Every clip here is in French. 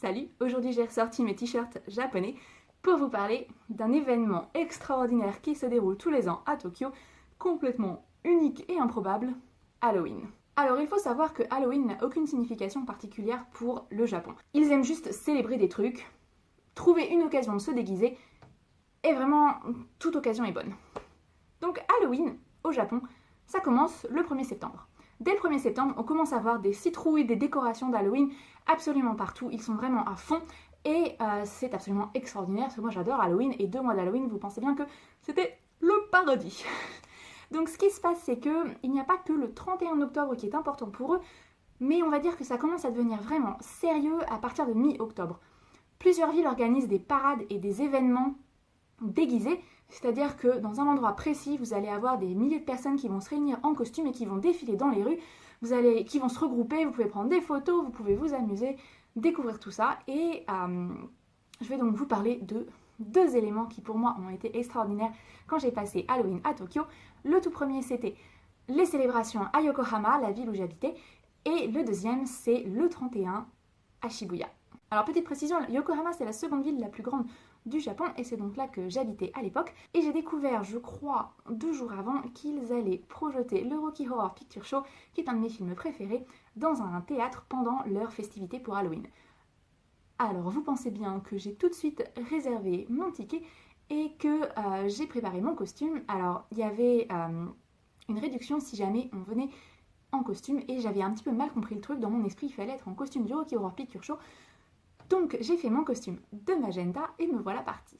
Salut, aujourd'hui j'ai ressorti mes t-shirts japonais pour vous parler d'un événement extraordinaire qui se déroule tous les ans à Tokyo, complètement unique et improbable, Halloween. Alors il faut savoir que Halloween n'a aucune signification particulière pour le Japon. Ils aiment juste célébrer des trucs, trouver une occasion de se déguiser, et vraiment toute occasion est bonne. Donc Halloween, au Japon, ça commence le 1er septembre. Dès le 1er septembre, on commence à voir des citrouilles, des décorations d'Halloween absolument partout. Ils sont vraiment à fond et c'est absolument extraordinaire parce que moi j'adore Halloween et 2 mois d'Halloween, vous pensez bien que c'était le paradis. Donc ce qui se passe, c'est qu'il n'y a pas que le 31 octobre qui est important pour eux, mais on va dire que ça commence à devenir vraiment sérieux à partir de mi-octobre. Plusieurs villes organisent des parades et des événements déguisés, c'est-à-dire que dans un endroit précis, vous allez avoir des milliers de personnes qui vont se réunir en costume et qui vont défiler dans les rues, qui vont se regrouper, vous pouvez prendre des photos, vous pouvez vous amuser, découvrir tout ça. Et je vais donc vous parler de 2 éléments qui pour moi ont été extraordinaires quand j'ai passé Halloween à Tokyo. Le tout premier, c'était les célébrations à Yokohama, la ville où j'habitais, et le deuxième, c'est le 31 à Shibuya. Alors petite précision, Yokohama c'est la seconde ville la plus grande du Japon et c'est donc là que j'habitais à l'époque. Et j'ai découvert, je crois, 2 jours avant qu'ils allaient projeter le Rocky Horror Picture Show, qui est un de mes films préférés, dans un théâtre pendant leur festivité pour Halloween. Alors vous pensez bien que j'ai tout de suite réservé mon ticket et que j'ai préparé mon costume. Alors il y avait une réduction si jamais on venait en costume et j'avais un petit peu mal compris le truc. Dans mon esprit il fallait être en costume du Rocky Horror Picture Show. Donc j'ai fait mon costume de magenta et me voilà partie.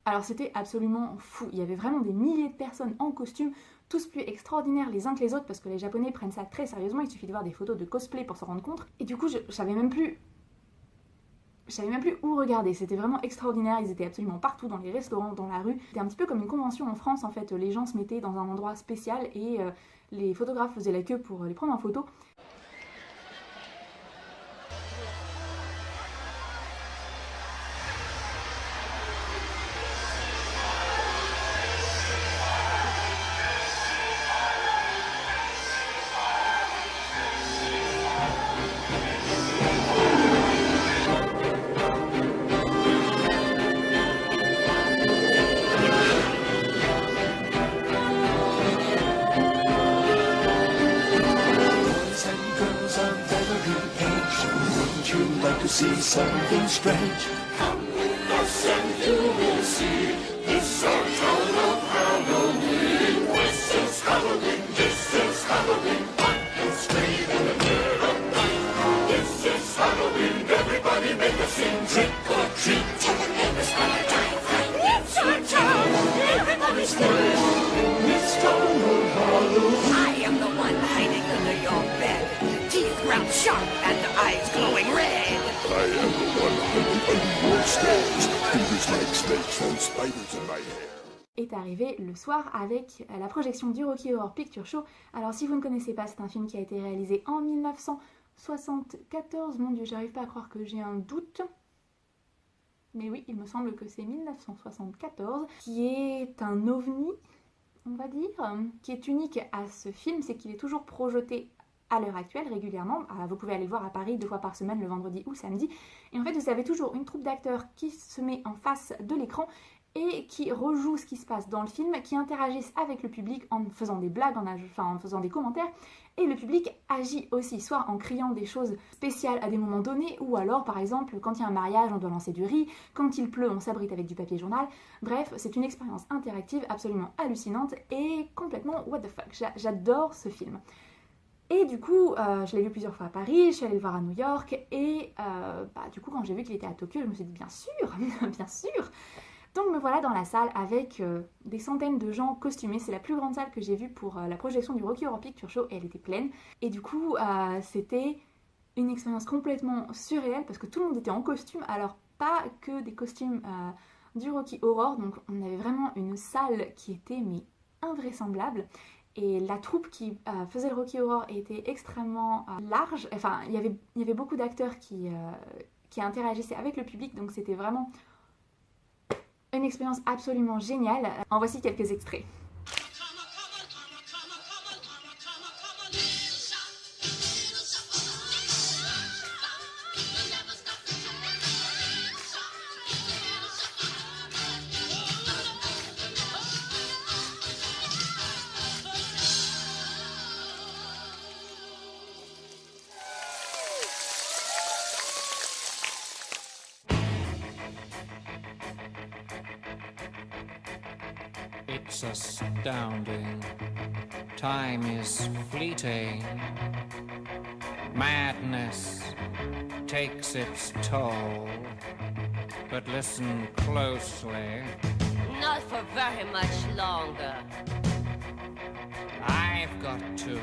Alors c'était absolument fou, il y avait vraiment des milliers de personnes en costume, tous plus extraordinaires les uns que les autres parce que les Japonais prennent ça très sérieusement, il suffit de voir des photos de cosplay pour s'en rendre compte. Et du coup je savais même plus où regarder, c'était vraiment extraordinaire, ils étaient absolument partout, dans les restaurants, dans la rue. C'était un petit peu comme une convention en France en fait, les gens se mettaient dans un endroit spécial et les photographes faisaient la queue pour les prendre en photo. See something strange. Come with us and you will see. This our town of Halloween. This is Halloween. This is Halloween. What is straight in the dead of night? This is Halloween. Everybody make a scene. Trick or treat. Tell the neighbors how to die right. It's our town. Everybody stay in this town of Halloween. I am the one hiding under your bed. Teeth round sharp and eyes glowing red. I am the one hiding under your stairs. Fingers like snakes and spiders in my hair. Est arrivé le soir avec la projection du Rocky Horror Picture Show. Alors si vous ne connaissez pas, c'est un film qui a été réalisé en 1974. Mon Dieu, j'arrive pas à croire que j'ai un doute. Mais oui, il me semble que c'est 1974, qui est un ovni, on va dire, qui est unique à ce film, c'est qu'il est toujours projeté à l'heure actuelle, régulièrement. Vous pouvez aller le voir à Paris 2 fois par semaine, le vendredi ou samedi. Et en fait, vous avez toujours une troupe d'acteurs qui se met en face de l'écran et qui rejoue ce qui se passe dans le film, qui interagissent avec le public en faisant des blagues, en faisant des commentaires. Et le public agit aussi, soit en criant des choses spéciales à des moments donnés, ou alors, par exemple, quand il y a un mariage, on doit lancer du riz, quand il pleut, on s'abrite avec du papier journal. Bref, c'est une expérience interactive absolument hallucinante et complètement what the fuck. J'adore ce film. Et du coup, je l'ai vu plusieurs fois à Paris, je suis allée le voir à New York, et du coup, quand j'ai vu qu'il était à Tokyo, je me suis dit, bien sûr, bien sûr. Donc me voilà dans la salle avec des centaines de gens costumés, c'est la plus grande salle que j'ai vue pour la projection du Rocky Horror Picture Show, et elle était pleine. Et du coup, c'était une expérience complètement surréelle, parce que tout le monde était en costume, alors pas que des costumes du Rocky Horror, donc on avait vraiment une salle qui était invraisemblable. Et la troupe qui faisait le Rocky Horror était extrêmement large. Enfin, il y avait beaucoup d'acteurs qui interagissaient avec le public, donc c'était vraiment une expérience absolument géniale. En voici quelques extraits. It's astounding. Time is fleeting. Madness takes its toll. But listen closely. Not for very much longer. I've got to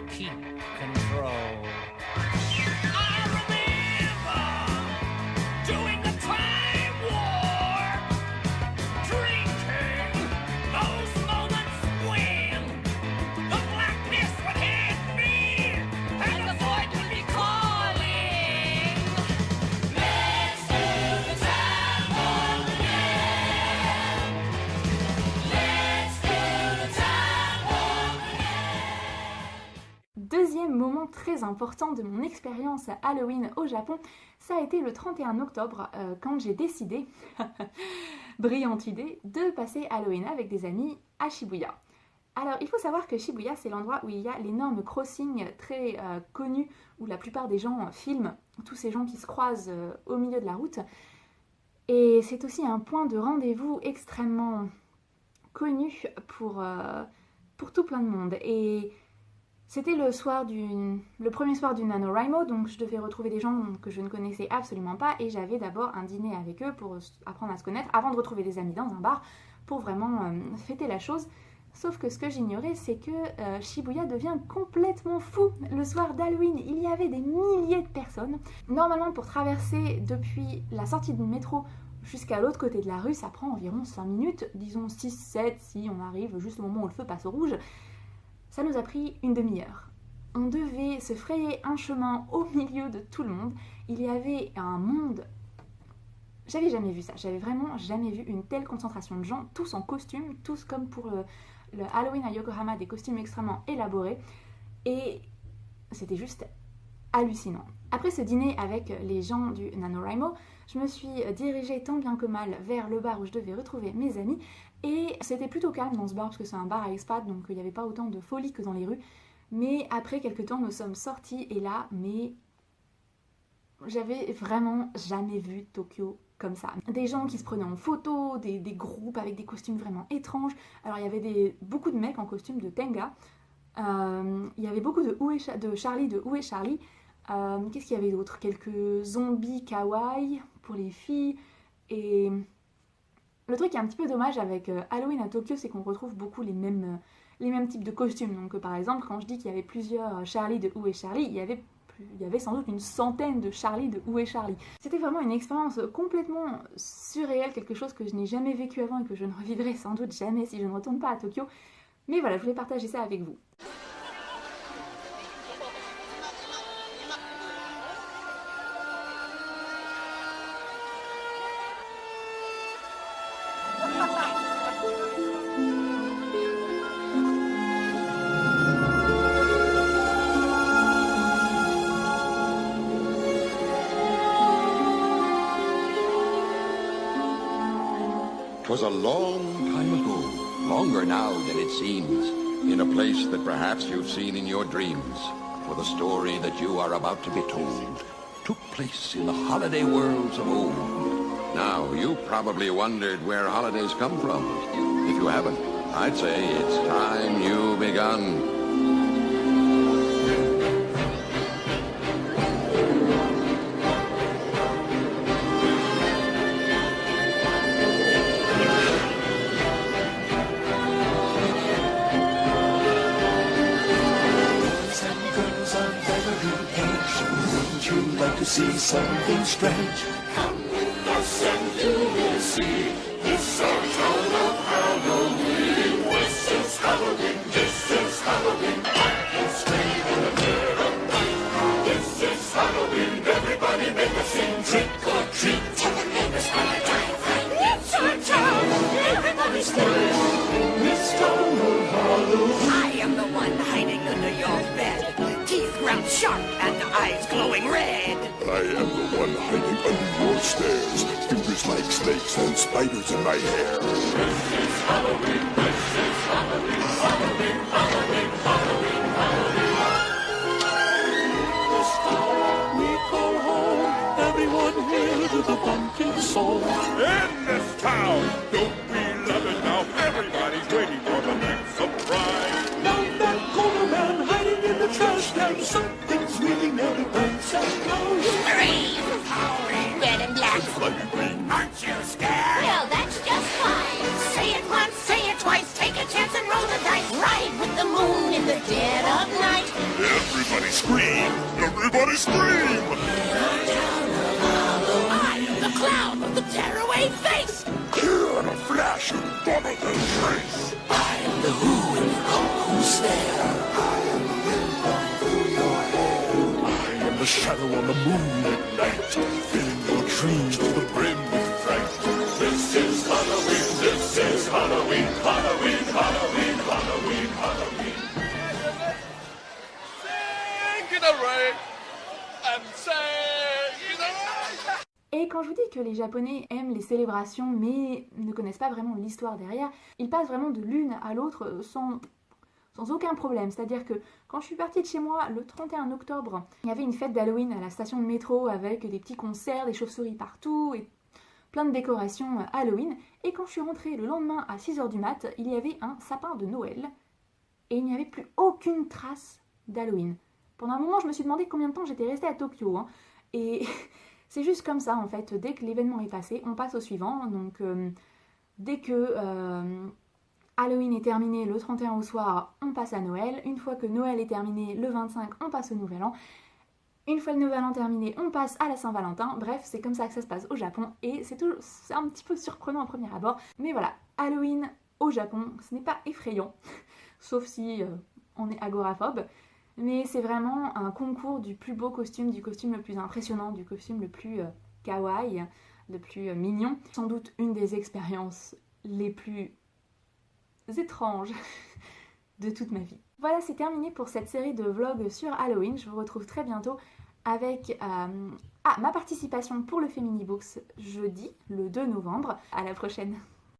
keep control. I remember doing the time war, drinking those moments when the blackness would hit me and the void would be calling. Let's do the time war again. Let's do the time war again. Deuxième moment très important de mon expérience à Halloween au Japon, ça a été le 31 octobre quand j'ai décidé, brillante idée, de passer Halloween avec des amis à Shibuya. Alors il faut savoir que Shibuya c'est l'endroit où il y a l'énorme crossing très connu où la plupart des gens filment tous ces gens qui se croisent au milieu de la route. Et c'est aussi un point de rendez-vous extrêmement connu pour tout plein de monde. Et c'était le premier soir du NaNoWriMo, donc je devais retrouver des gens que je ne connaissais absolument pas et j'avais d'abord un dîner avec eux pour apprendre à se connaître avant de retrouver des amis dans un bar pour vraiment fêter la chose. Sauf que ce que j'ignorais, c'est que Shibuya devient complètement fou le soir d'Halloween. Il y avait des milliers de personnes. Normalement, pour traverser depuis la sortie du métro jusqu'à l'autre côté de la rue, ça prend environ 5 minutes, disons 6-7 si on arrive juste au moment où le feu passe au rouge. Ça nous a pris une demi-heure. On devait se frayer un chemin au milieu de tout le monde. Il y avait un monde... J'avais jamais vu ça. J'avais vraiment jamais vu une telle concentration de gens, tous en costume, tous comme pour le Halloween à Yokohama, des costumes extrêmement élaborés. Et c'était juste hallucinant. Après ce dîner avec les gens du NaNoWriMo, je me suis dirigée tant bien que mal vers le bar où je devais retrouver mes amis. Et c'était plutôt calme dans ce bar parce que c'est un bar à expat, donc il n'y avait pas autant de folie que dans les rues. Mais après quelques temps, nous sommes sortis et là, j'avais vraiment jamais vu Tokyo comme ça. Des gens qui se prenaient en photo, des groupes avec des costumes vraiment étranges. Alors il y avait beaucoup de mecs en costume de Tenga. Il y avait beaucoup de Charlie, de Où est Charlie. Qu'est-ce qu'il y avait d'autre? Quelques zombies kawaii pour les filles. Et le truc qui est un petit peu dommage avec Halloween à Tokyo, c'est qu'on retrouve beaucoup les mêmes types de costumes. Donc par exemple, quand je dis qu'il y avait plusieurs Charlie de Où est Charlie, il y avait sans doute une centaine de Charlie de Où est Charlie. C'était vraiment une expérience complètement surréelle, quelque chose que je n'ai jamais vécu avant et que je ne revivrai sans doute jamais si je ne retourne pas à Tokyo. Mais voilà, je voulais partager ça avec vous. Twas a long time ago, longer now than it seems, in a place that perhaps you've seen in your dreams, for the story that you are about to be told took place in the holiday worlds of old. Now, you probably wondered where holidays come from. If you haven't, I'd say it's time you begun. To see something strange. Come with us and you will see this our town of Halloween. This is Halloween, this is Halloween. Pumpkins scream in the dead of night. This is Halloween, everybody make a scene. Trick or treat, tell the neighbors how to die. It's our town, everybody scream. In this town of Halloween. I am the one hiding under your bed. Teeth ground sharp and eyes glowing red. I am the one hiding under your stairs. Fingers like snakes and spiders in my hair. This is Halloween, this is Halloween, Halloween, Halloween, Halloween, Halloween. This town we call home. Everyone hail to the pumpkin song. In this town, don't we love it now? Everybody's and flaming green. Aren't you scared? Well, that's just fine. Say it once, say it twice, take a chance and roll the dice. Ride with the moon in the dead of night. Everybody scream! Everybody scream! I am the clown with the tearaway face. Here in a flash and bubble the trace. I am the who and you call who's there. I am the shadow on the moon at night, filling your dreams to the brim with fright. This is Halloween, this is Halloween, Halloween, Halloween, Halloween, Halloween. Sing it away and sing it away. Et quand je vous dis que les Japonais aiment les célébrations mais ne connaissent pas vraiment l'histoire derrière, ils passent vraiment de l'une à l'autre sans aucun problème. C'est-à-dire que quand je suis partie de chez moi le 31 octobre, il y avait une fête d'Halloween à la station de métro avec des petits concerts, des chauves-souris partout et plein de décorations Halloween. Et quand je suis rentrée le lendemain à 6h du mat, il y avait un sapin de Noël et il n'y avait plus aucune trace d'Halloween. Pendant un moment, je me suis demandé combien de temps j'étais restée à Tokyo. Et c'est juste comme ça en fait. Dès que l'événement est passé, on passe au suivant. Donc dès que Halloween est terminé le 31 au soir, on passe à Noël. Une fois que Noël est terminé le 25, on passe au Nouvel An. Une fois le Nouvel An terminé, on passe à la Saint-Valentin. Bref, c'est comme ça que ça se passe au Japon. Et c'est un petit peu surprenant au premier abord. Mais voilà, Halloween au Japon, ce n'est pas effrayant. Sauf si on est agoraphobe. Mais c'est vraiment un concours du plus beau costume, du costume le plus impressionnant, du costume le plus kawaii, le plus mignon. Sans doute une des expériences les plus étranges de toute ma vie. Voilà, c'est terminé pour cette série de vlogs sur Halloween. Je vous retrouve très bientôt avec ma participation pour le Femini Books jeudi, le 2 novembre. À la prochaine.